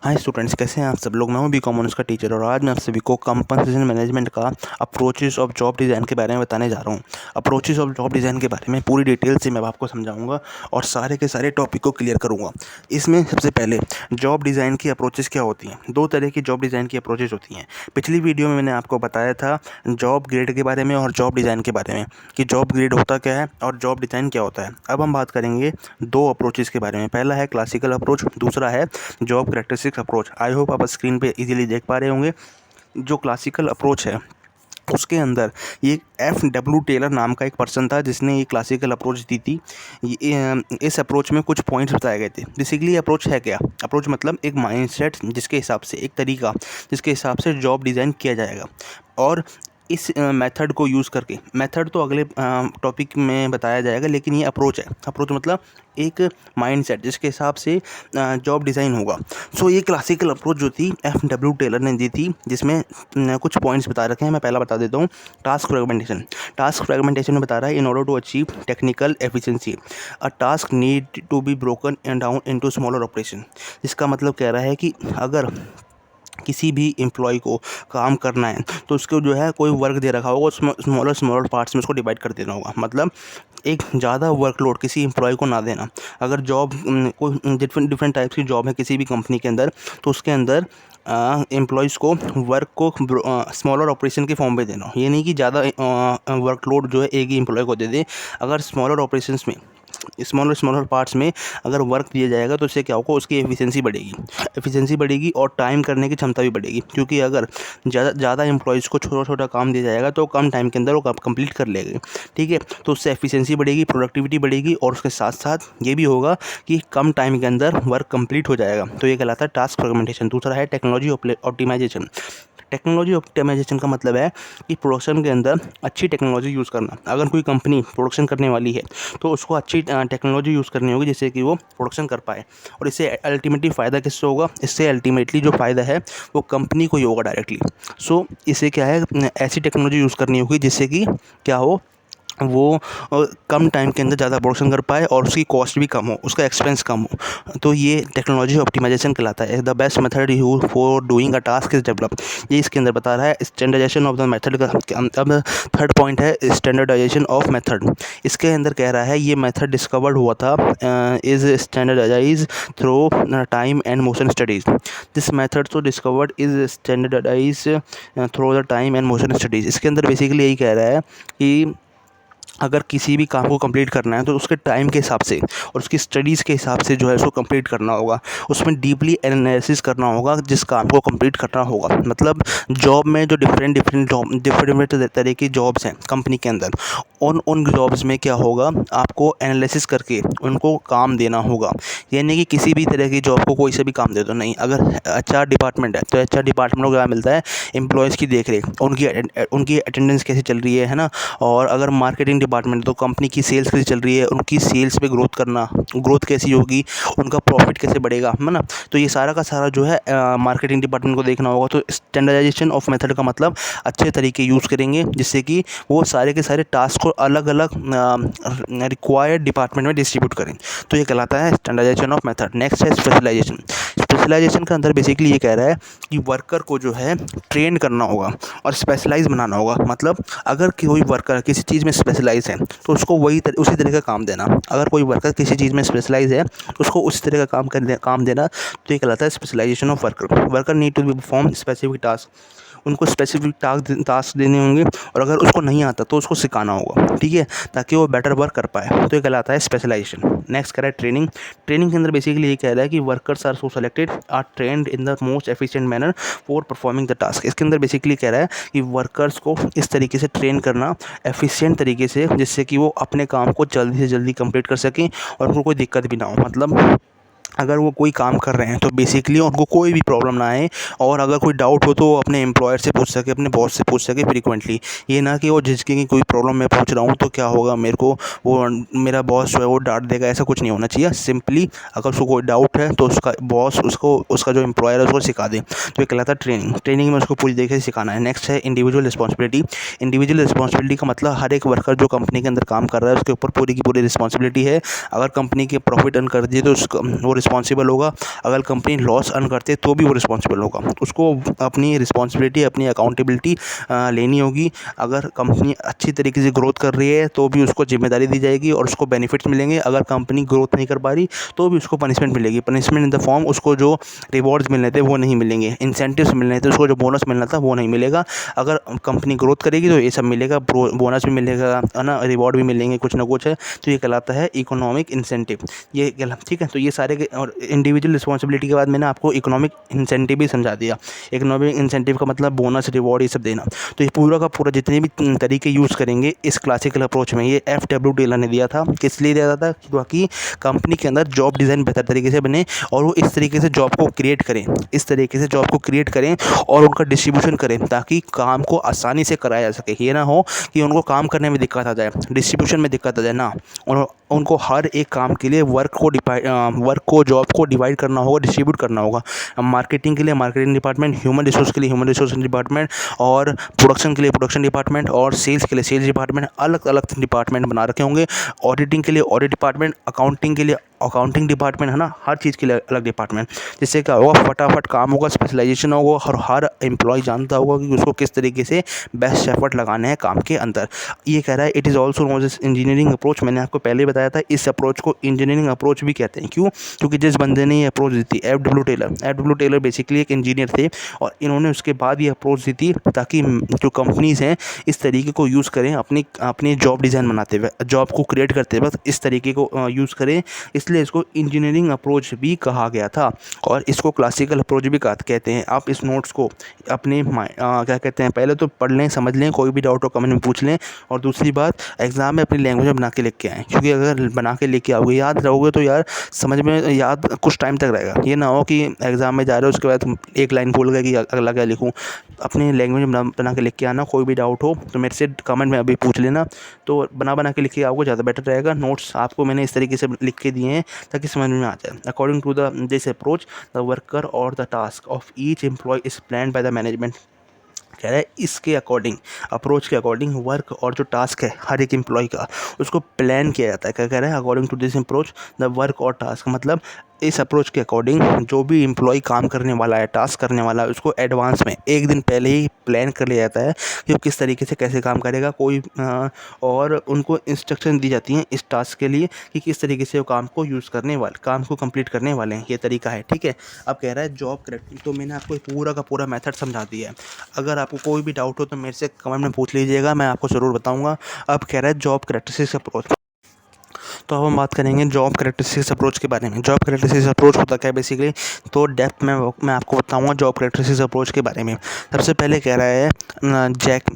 Hi students, कैसे हैं आप सब लोग। मैं हूं बीकॉम ऑनर्स का टीचर और आज मैं आप सभी को कंपनसेशन मैनेजमेंट का अप्रोचेस ऑफ जॉब डिज़ाइन के बारे में बताने जा रहा हूं। अप्रोचेस ऑफ जॉब डिज़ाइन के बारे में पूरी डिटेल से मैं आपको समझाऊंगा और सारे के सारे टॉपिक को क्लियर करूंगा। इसमें सबसे पहले जॉब डिज़ाइन की अप्रोचेस क्या होती हैं। दो तरह की जॉब डिज़ाइन की अप्रोचेस होती हैं। पिछली वीडियो में मैंने आपको बताया था जॉब ग्रेड के बारे में और जॉब डिज़ाइन के बारे में कि जॉब ग्रेड होता क्या है और जॉब डिज़ाइन क्या होता है। अब हम बात करेंगे दो अप्रोचेस के बारे में। पहला है क्लासिकल अप्रोच, दूसरा है job characteristics approach. I hope आप स्क्रीन पे इजीली देख पा रहे होंगे। जो क्लासिकल अप्रोच है उसके अंदर ये F.W. टेलर नाम का एक पर्सन था जिसने ये क्लासिकल अप्रोच दी थी। इस अप्रोच में कुछ पॉइंट्स बताए गए थे। बेसिकली अप्रोच है क्या। अप्रोच मतलब एक माइंडसेट जिसके हिसाब से, एक तरीका जिसके हिसाब से जॉब डिज़ाइन किया जाएगा। और इस मेथड को यूज़ करके, मेथड तो अगले टॉपिक में बताया जाएगा, लेकिन ये अप्रोच है। अप्रोच मतलब एक माइंडसेट जिसके हिसाब से जॉब डिज़ाइन होगा। सो ये क्लासिकल अप्रोच जो थी F.W. टेलर ने दी थी, जिसमें कुछ पॉइंट्स बता रखे हैं। मैं पहला बता देता हूँ, टास्क फ्रेगमेंटेशन। टास्क फ्रेगमेंटेशन में बता रहा है in order to achieve technical efficiency a task need to be broken and down into smaller operation. इसका मतलब कह रहा है कि अगर किसी भी एम्प्लॉय को काम करना है तो उसको जो है कोई वर्क दे रखा होगा, स्मॉलर पार्ट्स में उसको डिवाइड कर देना होगा। मतलब एक ज़्यादा वर्कलोड किसी एम्प्लॉय को ना देना। अगर जॉब कोई डिफरेंट टाइप्स की जॉब है किसी भी कंपनी के अंदर, तो उसके अंदर एम्प्लॉयज़ को वर्क को स्मॉलर ऑपरेशन के फॉर्म में देना हो। ये नहीं कि ज़्यादा वर्कलोड जो है एक ही एम्प्लॉय को दे दे। अगर स्मॉलर ऑपरेशंस में, स्मॉलर पार्ट्स में अगर वर्क दिया जाएगा तो इससे क्या होगा, उसकी एफिशिएंसी बढ़ेगी और टाइम करने की क्षमता भी बढ़ेगी। क्योंकि अगर ज़्यादा एम्प्लॉयज़ को छोटा छोटा काम दिया जाएगा तो कम टाइम के अंदर वो कंप्लीट कर लेंगे। ठीक है, तो उससे एफिशिएंसी बढ़ेगी, प्रोडक्टिविटी बढ़ेगी और उसके साथ साथ ये भी होगा कि कम टाइम के अंदर वर्क कंप्लीट हो जाएगा। तो ये कहलाता है टास्क फ्रेगमेंटेशन। दूसरा है टेक्नोलॉजी ऑप्टिमाइजेशन। टेक्नोलॉजी ऑप्टिमाइजेशन का मतलब है कि प्रोडक्शन के अंदर अच्छी टेक्नोलॉजी यूज़ करना। अगर कोई कंपनी प्रोडक्शन करने वाली है तो उसको अच्छी टेक्नोलॉजी यूज़ करनी होगी जिससे कि वो प्रोडक्शन कर पाए। और इससे अल्टीमेटली फ़ायदा किससे होगा, इससे अल्टीमेटली जो फ़ायदा है वो कंपनी को ही होगा डायरेक्टली। सो इसे क्या है, ऐसी टेक्नोलॉजी यूज़ करनी होगी जिससे कि क्या हो, वो कम टाइम के अंदर ज़्यादा प्रोडक्शन कर पाए और उसकी कॉस्ट भी कम हो, उसका एक्सपेंस कम हो। तो ये टेक्नोलॉजी ऑप्टिमाइजेशन कहलाता है। The best method use for doing a task is develop. ये इसके अंदर बता रहा है स्टैंडर्डाइजेशन ऑफ द मेथड का। अब थर्ड पॉइंट है स्टैंडर्डाइजेशन ऑफ मेथड। इसके अंदर कह रहा है ये मेथड डिस्कवर्ड हुआ था is standardize through time and motion studies. This method तो discovered is standardize through the time and motion studies. इसके अंदर बेसिकली यही कह रहा है कि अगर किसी भी काम को कंप्लीट करना है तो उसके टाइम के हिसाब से और उसकी स्टडीज़ के हिसाब से जो है उसको कंप्लीट करना होगा। उसमें डीपली एनालिसिस करना होगा जिस काम को कंप्लीट करना होगा। मतलब जॉब में जो डिफरेंट तरह की जॉब्स हैं कंपनी के अंदर, उन जॉब्स में क्या होगा, आपको एनालिसिस करके उनको काम देना होगा। ये नहीं कि किसी भी तरह की जॉब को कोई से भी काम दे दो, नहीं। अगर HR डिपार्टमेंट है तो HR डिपार्टमेंट को क्या मिलता है, एम्प्लॉयज़ की देख रेख, उनकी अटेंडेंस कैसे चल रही है ना। और अगर मार्केटिंग डिपार्टमेंट तो कंपनी की सेल्स कैसे चल रही है, उनकी सेल्स पे ग्रोथ करना, ग्रोथ कैसी होगी, उनका प्रॉफिट कैसे बढ़ेगा, है ना। तो ये सारा का सारा जो है मार्केटिंग डिपार्टमेंट को देखना होगा। तो स्टैंडर्डाइजेशन ऑफ मेथड का मतलब अच्छे तरीके यूज़ करेंगे जिससे कि वो सारे के सारे टास्क को अलग अलग रिक्वायर्ड डिपार्टमेंट में डिस्ट्रीब्यूट करें। तो ये कहलाता है स्टैंडर्डाइजेशन ऑफ मेथड। नेक्स्ट है स्पेशलाइजेशन। स्पेशलाइजेशन के अंदर बेसिकली ये कह रहा है कि वर्कर को जो है ट्रेन करना होगा और स्पेशलाइज बनाना होगा। मतलब अगर कोई वर्कर किसी चीज़ में स्पेशलाइज है तो उसको उसी तरह का काम देना। अगर कोई वर्कर किसी चीज़ में स्पेशलाइज है तो उसको उसी तरह का काम देना। तो ये कहलाता है specialisation of worker. Worker need to be perform specific task. उनको स्पेसिफिक टास्क देने होंगे और अगर उसको नहीं आता तो उसको सिखाना होगा, ठीक है, ताकि वो बेटर वर्क कर पाए। तो ये कहलाता है स्पेशलाइजेशन। नेक्स्ट कह रहा है ट्रेनिंग। ट्रेनिंग के अंदर बेसिकली ये कह रहा है कि workers are so selected are trained in the most efficient manner for performing the task. इसके अंदर बेसिकली कह रहा है कि वर्कर्स को इस तरीके से ट्रेन करना एफिशिएंट तरीके से, जिससे कि वो अपने काम को जल्दी से जल्दी कंप्लीट कर सकें और उनको कोई दिक्कत भी ना हो। मतलब अगर वो कोई काम कर रहे हैं तो बेसिकली उनको कोई भी प्रॉब्लम ना आए और अगर कोई डाउट हो तो वो अपने एम्प्लॉयर से पूछ सके, अपने बॉस से पूछ सके फ्रीक्वेंटली। ये ना कि वो झिझके कि कोई प्रॉब्लम मैं पूछ रहा हूँ तो क्या होगा, मेरे को वो मेरा बॉस जो है वो डांट देगा, ऐसा कुछ नहीं होना चाहिए। सिंपली अगर उसको कोई डाउट है तो उसका बॉस उसका जो एम्प्लॉयर है उसको सिखा दे। तो ये कहलाता है ट्रेनिंग। ट्रेनिंग में उसको पूरी तरीके से सिखाना है। नेक्स्ट है इंडिविजुअल रिस्पॉन्सिबिलिटी। इंडिविजुअल रिस्पॉन्सिबिलिटी का मतलब हर एक वर्कर जो कंपनी के अंदर काम कर रहा है उसके ऊपर पूरी की पूरी रिस्पॉन्सिबिलिटी है। अगर कंपनी के प्रॉफिट अर्न कर दिए तो उसका वो रिस्पॉन्सिबल होगा। अगर कंपनी लॉस अर्न करते तो भी वो रिस्पॉन्सिबल होगा। उसको अपनी रिस्पॉन्सिबिलिटी, अपनी अकाउंटेबिलिटी लेनी होगी। अगर कंपनी अच्छी तरीके से ग्रोथ कर रही है तो भी उसको जिम्मेदारी दी जाएगी और उसको बेनिफिट्स मिलेंगे। अगर कंपनी ग्रोथ नहीं कर पा रही तो भी उसको पनिशमेंट मिलेगी। पनिशमेंट इन द फॉर्म, उसको जो रिवॉर्ड्स मिलने थे वो नहीं मिलेंगे, इंसेंटिव्स मिलने थे, उसको जो बोनस मिलना था वो नहीं मिलेगा। अगर कंपनी ग्रोथ करेगी तो ये सब मिलेगा, बोनस भी मिलेगा, है ना, रिवॉर्ड भी मिलेंगे कुछ ना कुछ है। तो ये कहलाता है इकोनॉमिक इंसेंटिव। ये ठीक है। तो ये सारे और इंडिविजुअल रिस्पॉन्सिबिलिटी के बाद मैंने आपको इकोनॉमिक इंसेंटिव भी समझा दिया। इकोनॉमिक इंसेंटिव का मतलब बोनस, रिवॉर्ड, ये सब देना। तो ये पूरा का पूरा जितने भी तरीके यूज़ करेंगे इस क्लासिकल अप्रोच में, ये FW टेलर ने दिया था। किस लिए दिया था? ताकि कंपनी के अंदर जॉब डिज़ाइन बेहतर तरीके से बने और वो इस तरीके से जॉब को क्रिएट करें, इस तरीके से जॉब को क्रिएट करें और उनका डिस्ट्रीब्यूशन करें ताकि काम को आसानी से कराया जा सके। ये ना हो कि उनको काम करने में दिक्कत आ जाए, डिस्ट्रीब्यूशन में दिक्कत आ जाए ना। उनको हर एक काम के लिए वर्क को जॉब को डिवाइड करना होगा, डिस्ट्रीब्यूट करना होगा। मार्केटिंग के लिए मार्केटिंग डिपार्टमेंट, ह्यूमन रिसोर्स के लिए ह्यूमन रिसोर्स डिपार्टमेंट, और प्रोडक्शन के लिए प्रोडक्शन डिपार्टमेंट, और सेल्स के लिए सेल्स डिपार्टमेंट, अलग अलग डिपार्टमेंट बना रखे होंगे। ऑडिटिंग के लिए ऑडिट डिपार्टमेंट, अकाउंटिंग के लिए अकाउंटिंग डिपार्टमेंट, है ना, हर चीज़ के लिए अलग डिपार्टमेंट। जिससे क्या होगा, फटाफट काम होगा, स्पेशलाइजेशन होगा और हर एम्प्लॉय जानता होगा कि उसको किस तरीके से बेस्ट एफर्ट लगाने हैं काम के अंदर। ये कह रहा है it is also known as engineering approach. मैंने आपको पहले बताया था इस अप्रोच को इंजीनियरिंग अप्रोच भी कहते हैं। क्यों? क्योंकि जिस बंदे ने ये अप्रोच दी थी, एफ डब्ल्यू टेलर बेसिकली एक इंजीनियर थे और इन्होंने उसके बाद ये अप्रोच दी थी ताकि जो कंपनीज़ हैं इस तरीके को यूज़ करें अपनी जॉब डिज़ाइन बनाते हुए, जॉब को क्रिएट करते वक्त इस तरीके को यूज़ करें। इसलिए इसको इंजीनियरिंग अप्रोच भी कहा गया था और इसको क्लासिकल अप्रोच भी कहते हैं। आप इस नोट्स को अपने क्या कहते हैं, पहले तो पढ़ लें, समझ लें, कोई भी डाउट हो कमेंट में पूछ लें। और दूसरी बात, एग्ज़ाम में अपनी लैंग्वेज में बना के लिख के आएँ, क्योंकि अगर बना के लिख के आओगे, याद रहोगे तो यार समझ में याद कुछ टाइम तक रहेगा। ये ना हो कि एग्ज़ाम में जा रहे हो उसके बाद एक लाइन भूल गए कि अगला क्या लिखूँ। अपनी लैंग्वेज में बना के लिख के आना। कोई भी डाउट हो तो मेरे से कमेंट में अभी पूछ लेना। तो बना के लिख के आओगे ज़्यादा बेटर रहेगा। नोट्स आपको मैंने इस तरीके से लिख के दिए हैं ताकि समझ में आ जाए। According to the this approach, the worker और the task of each employee is planned by the management. कह रहा है इसके अकॉर्डिंग, अप्रोच के अकॉर्डिंग वर्क और जो टास्क है हर एक एम्प्लॉय का, उसको प्लान किया जाता है। क्या कह रहा है? According to this approach the work और टास्क, मतलब इस अप्रोच के अकॉर्डिंग जो भी एम्प्लॉय काम करने वाला है, टास्क करने वाला है, उसको एडवांस में एक दिन पहले ही प्लान कर लिया जाता है कि वो किस तरीके से कैसे काम करेगा। और उनको इंस्ट्रक्शन दी जाती हैं इस टास्क के लिए कि किस तरीके से वो काम को कंप्लीट करने वाले हैं। ये तरीका है, ठीक है। अब कह रहा है जॉब करेक्ट, तो मैंने आपको पूरा का पूरा मेथड समझा दिया है। अगर आपको कोई भी डाउट हो तो मेरे से कमेंट में पूछ लीजिएगा, मैं आपको ज़रूर बताऊँगा। अब कह रहा है जॉब करेक्टरिस्टिक्स अप्रोच। तो अब हम बात करेंगे जॉब करेक्टरिस्टिक्स अप्रोच के बारे में। जॉब करेक्टरिस्टिक्स अप्रोच होता क्या है बेसिकली, तो डेप्थ में मैं आपको बताऊंगा जॉब करेक्टरिस्टिक्स अप्रोच के बारे में। सबसे पहले कह रहा है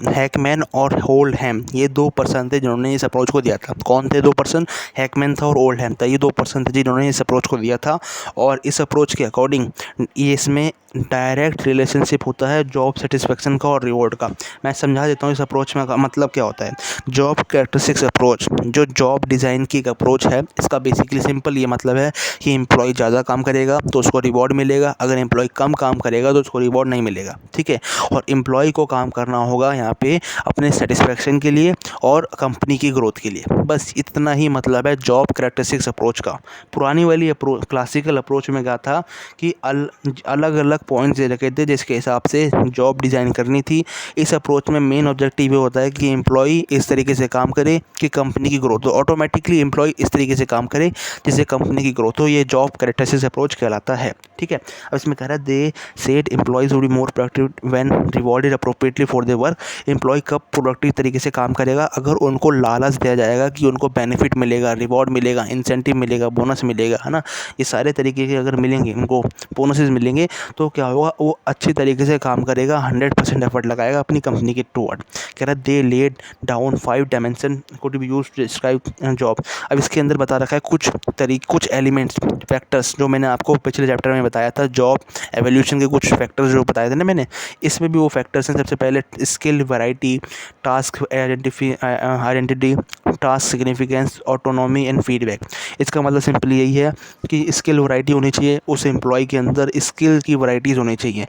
हैकमैन और ओल्डहैम, ये 2 पर्सन थे जिन्होंने इस अप्रोच को दिया था। कौन थे 2 पर्सन? हैकमैन था और ओल्डहैम था। ये 2 पर्सन थे जिन्होंने इस अप्रोच को दिया था। और इस अप्रोच के अकॉर्डिंग ये इसमें डायरेक्ट रिलेशनशिप होता है जॉब सेटिस्फेक्शन का और रिवॉर्ड का। मैं समझा देता हूँ इस अप्रोच में मतलब क्या होता है। जॉब कैरेक्टरिस्टिक्स अप्रोच जो जॉब डिज़ाइन की एक अप्रोच है, इसका बेसिकली सिंपल ये मतलब है कि एम्प्लॉय ज़्यादा काम करेगा तो उसको रिवॉर्ड मिलेगा, अगर एम्प्लॉय कम काम करेगा तो उसको रिवॉर्ड नहीं मिलेगा, ठीक है। और एम्प्लॉय को काम करना होगा यहाँ पे अपने सेटिस्फेक्शन के लिए और कंपनी की ग्रोथ के लिए। बस इतना ही मतलब है जॉब कैरेक्टरिस्टिक्स अप्रोच का। पुरानी वाली अप्रोच, क्लासिकल अप्रोच में क्या था कि अलग अलग पॉइंट्स दे रखे थे जिसके हिसाब से जॉब डिज़ाइन करनी थी। इस अप्रोच में मेन ऑब्जेक्टिव ये होता है कि एम्प्लॉय इस तरीके से काम करे कि कंपनी की ग्रोथ हो, ऑटोमेटिकली एम्प्लॉय इस तरीके से काम करे जिससे कंपनी की ग्रोथ हो। ये जॉब कैरेक्टरिस्टिक्स अप्रोच कहलाता है, ठीक है। अब इसमें कह रहा है they said employees would be more productive when rewarded appropriately for their work. Employee कब प्रोडक्टिव तरीके से काम करेगा? अगर उनको लालच दिया जाएगा कि उनको बेनिफिट मिलेगा, रिवॉर्ड मिलेगा, इंसेंटिव मिलेगा, बोनस मिलेगा, है ना, ये सारे तरीके के अगर मिलेंगे, उनको बोनसेस मिलेंगे तो क्या होगा, वो अच्छी तरीके से काम करेगा, 100% एफर्ट लगाएगा अपनी कंपनी के टूवर्ड। कह रहा है they laid down 5 dimension could be used to describe job. अब इसके अंदर बता रखा है कुछ एलिमेंट्स, फैक्टर्स जो मैंने आपको पिछले चैप्टर में बताया था, जॉब एवोल्यूशन के कुछ फैक्टर्स जो बताए थे ना मैंने, इसमें भी वो फैक्टर्स हैं। सबसे पहले skill, variety, task identity, task significance, autonomy and feedback. इसका मतलब सिंपली यही है कि स्किल वैरायटी होनी चाहिए उस एम्प्लॉय के अंदर, स्किल की वैराइटीज़ होनी चाहिए।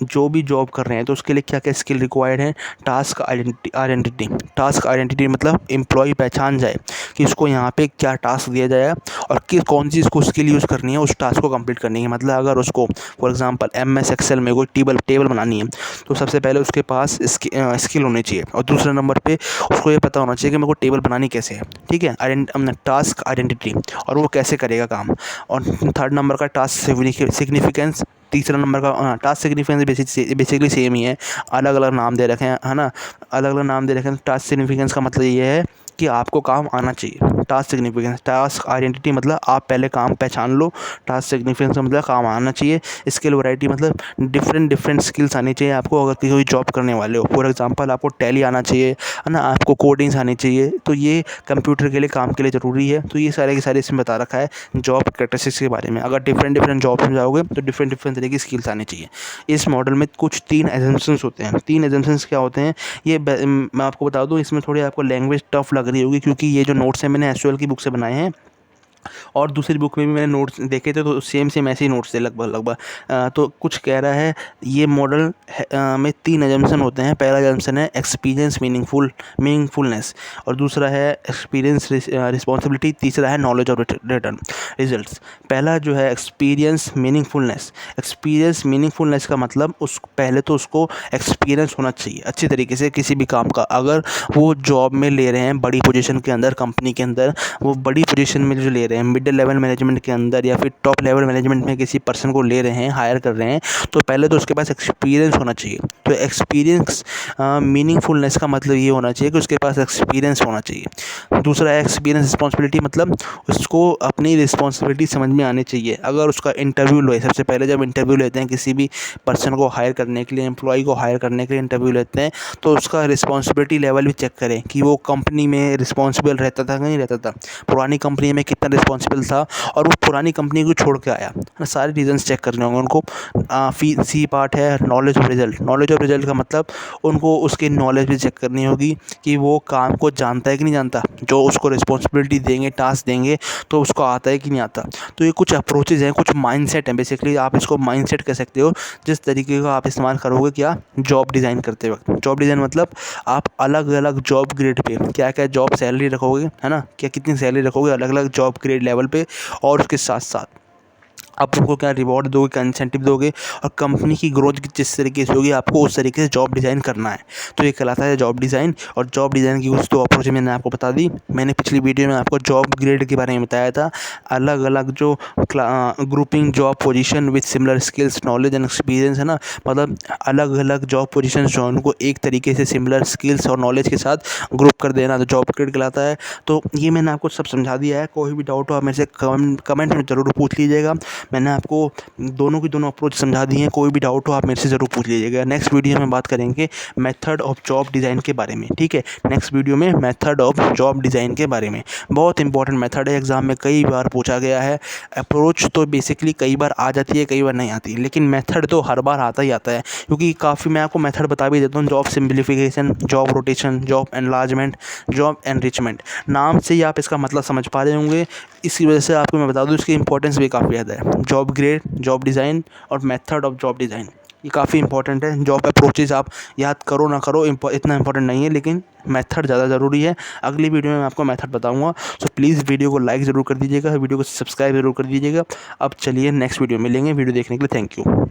जो भी जॉब कर रहे हैं तो उसके लिए क्या क्या स्किल रिक्वायर्ड है। टास्क आइडेंटिटी मतलब एम्प्लॉय पहचान जाए कि उसको यहाँ पे क्या टास्क दिया जाए और किस कौन सी इसको स्किल यूज़ करनी है उस टास्क को कंप्लीट करनी है। मतलब अगर उसको फॉर एग्जांपल MS एक्सेल में कोई टेबल बनानी है तो सबसे पहले उसके पास स्किल होनी चाहिए, और दूसरे नंबर पे उसको ये पता होना चाहिए कि मेरे को टेबल बनानी कैसे है। ठीक है, टास्क आइडेंटिटी, और वो कैसे करेगा काम। और थर्ड नंबर का टास्क सिग्निफिकेंस, तीसरा नंबर का टास्क सिग्निफिकेंस बेसिकली सेम ही है, अलग अलग नाम दे रखे हैं, है ना, अलग अलग नाम दे रखे हैं। टास्क सिग्निफिकेंस का मतलब ये है कि आपको काम आना चाहिए। टास्क सिग्निफिकेंस, टास्क आइडेंटिटी मतलब आप पहले काम पहचान लो। टास्क सिग्निफिकेंस का मतलब काम आना चाहिए। स्किल वैरायटी मतलब डिफरेंट स्किल्स आनी चाहिए आपको अगर कोई जॉब करने वाले हो। फॉर एग्जांपल आपको टैली आना चाहिए, है ना, आपको कोडिंग्स आनी चाहिए, तो ये कंप्यूटर के लिए काम के लिए ज़रूरी है। तो ये सारे के सारे इसमें बता रखा है जॉब कैरेक्टरिस्टिक्स के बारे में। अगर डिफरेंट जॉब में जाओगे तो डिफरेंट तरह की स्किल्स आनी चाहिए। इस मॉडल में कुछ 3 एजम्पशंस होते हैं। 3 एजम्पशंस क्या होते हैं ये मैं आपको बता दूं, इसमें थोड़ी आपको लैंग्वेज टफ लग रही होगी क्योंकि ये जो नोट्स हैं मैंने एसक्यूएल की बुक से बनाए हैं, और दूसरी बुक में भी मैंने नोट्स देखे थे तो सेम ऐसे ही नोट्स थे लगभग। तो कुछ कह रहा है ये मॉडल में 3 एजम्पशन होते हैं। पहला एजम्पशन है एक्सपीरियंस मीनिंगफुलनेस, और दूसरा है एक्सपीरियंस रिस्पॉन्सिबिलिटी, तीसरा है नॉलेज ऑफ रिटर्न रिजल्ट्स। पहला जो है एक्सपीरियंस मीनिंगफुलनेस का मतलब पहले तो उसको एक्सपीरियंस होना चाहिए अच्छी तरीके से किसी भी काम का। अगर वो जॉब में ले रहे हैं बड़ी पोजीशन के अंदर, कंपनी के अंदर, वो बड़ी पोजीशन में जो ले रहे हैं मिडिल लेवल मैनेजमेंट के अंदर या फिर टॉप लेवल मैनेजमेंट में किसी पर्सन को ले रहे हैं, हायर कर रहे हैं, तो पहले तो उसके पास एक्सपीरियंस होना चाहिए। तो एक्सपीरियंस मीनिंगफुलनेस का मतलब ये होना चाहिए कि उसके पास एक्सपीरियंस होना चाहिए। दूसरा है एक्सपीरियंस रिस्पॉन्सिबिलिटी, मतलब उसको अपनी रिस्पॉन्सिबिलिटी समझ में आनी चाहिए। अगर उसका इंटरव्यू लो, सबसे पहले जब इंटरव्यू लेते हैं किसी भी पर्सन को हायर करने के लिए, एम्प्लॉय को हायर करने के लिए इंटरव्यू लेते हैं, तो उसका रिस्पॉन्सिबिलिटी लेवल भी चेक करें कि वो कंपनी में रिस्पॉन्सिबल रहता था कि नहीं रहता था, पुरानी कंपनी में कितना रिस्पॉन्सिबल था, और वो पुरानी कंपनी को छोड़ के आया। सारे रीजंस चेक करने होंगे उनको। सी पार्ट है नॉलेज ऑफ रिजल्ट का मतलब उनको उसकी नॉलेज भी चेक करनी होगी कि वो काम को जानता है कि नहीं जानता, जो उसको रिस्पॉन्सिबिलिटी देंगे, टास्क देंगे, तो उसको आता है कि नहीं आता। तो ये कुछ अप्रोचेज़ हैं, कुछ माइंडसेट हैं, बेसिकली आप इसको माइंडसेट कह सकते हो, जिस तरीके का आप इस्तेमाल करोगे क्या जॉब डिज़ाइन करते वक्त। जॉब डिज़ाइन मतलब आप अलग अलग जॉब ग्रेड पे क्या क्या जॉब सैलरी रखोगे, है ना, क्या कितनी सैलरी रखोगे अलग अलग जॉब ग्रेड लेवल पे, और उसके साथ साथ आप उनको क्या रिवॉर्ड दोगे, क्या इंसेंटिव दोगे, और कंपनी की ग्रोथ जिस तरीके से होगी आपको उस तरीके से जॉब डिज़ाइन करना है। तो ये कहलाता है जॉब डिज़ाइन। और जॉब डिज़ाइन की कुछ तो अप्रोच मैंने आपको बता दी। मैंने पिछली वीडियो में आपको जॉब ग्रेड के बारे में बताया था, अलग अलग जो grouping job position with similar skills knowledge and experience, है ना, मतलब अलग अलग जॉब पोजीशन जो उनको एक तरीके से सिमिलर स्किल्स और नॉलेज के साथ ग्रुप कर देना, तो जॉब ग्रेड कहलाता है। तो ये मैंने आपको सब समझा दिया है। कोई भी डाउट हो आप मेरे से कमेंट में ज़रूर पूछ लीजिएगा। मैंने आपको दोनों की दोनों अप्रोच समझा दी हैं। कोई भी डाउट हो आप मेरे से ज़रूर पूछ लीजिएगा। नेक्स्ट वीडियो में बात करेंगे मेथड ऑफ जॉब डिज़ाइन के बारे में। ठीक है, नेक्स्ट वीडियो में मेथड ऑफ जॉब डिज़ाइन के बारे में। बहुत इंपॉर्टेंट मेथड है, एग्जाम में कई बार पूछा गया है। अप्रोच तो बेसिकली कई बार आ जाती है, कई बार नहीं आती, लेकिन मेथड तो हर बार आता ही आता है, क्योंकि काफ़ी मैं आपको मेथड बता भी देता हूँ। Job simplification, job rotation, job enlargement, job enrichment, नाम से ही आप इसका मतलब समझ पा रहे होंगे। इसी वजह से आपको मैं बता दूं इसकी इंपॉर्टेंस भी काफ़ी ज़्यादा है। जॉब ग्रेड, जॉब डिज़ाइन और मेथड ऑफ जॉब डिज़ाइन, ये काफ़ी इंपॉर्टेंट है। जॉब अप्रोचेज़ आप याद करो ना करो इतना इंपॉर्टेंट नहीं है, लेकिन मेथड ज़्यादा ज़रूरी है। अगली वीडियो में मैं आपको मेथड बताऊंगा। सो प्लीज़ वीडियो को लाइक ज़रूर कर दीजिएगा, वीडियो को सब्सक्राइब ज़रूर कर दीजिएगा। अब चलिए नेक्स्ट वीडियो मिलेंगे। वीडियो देखने के लिए थैंक यू।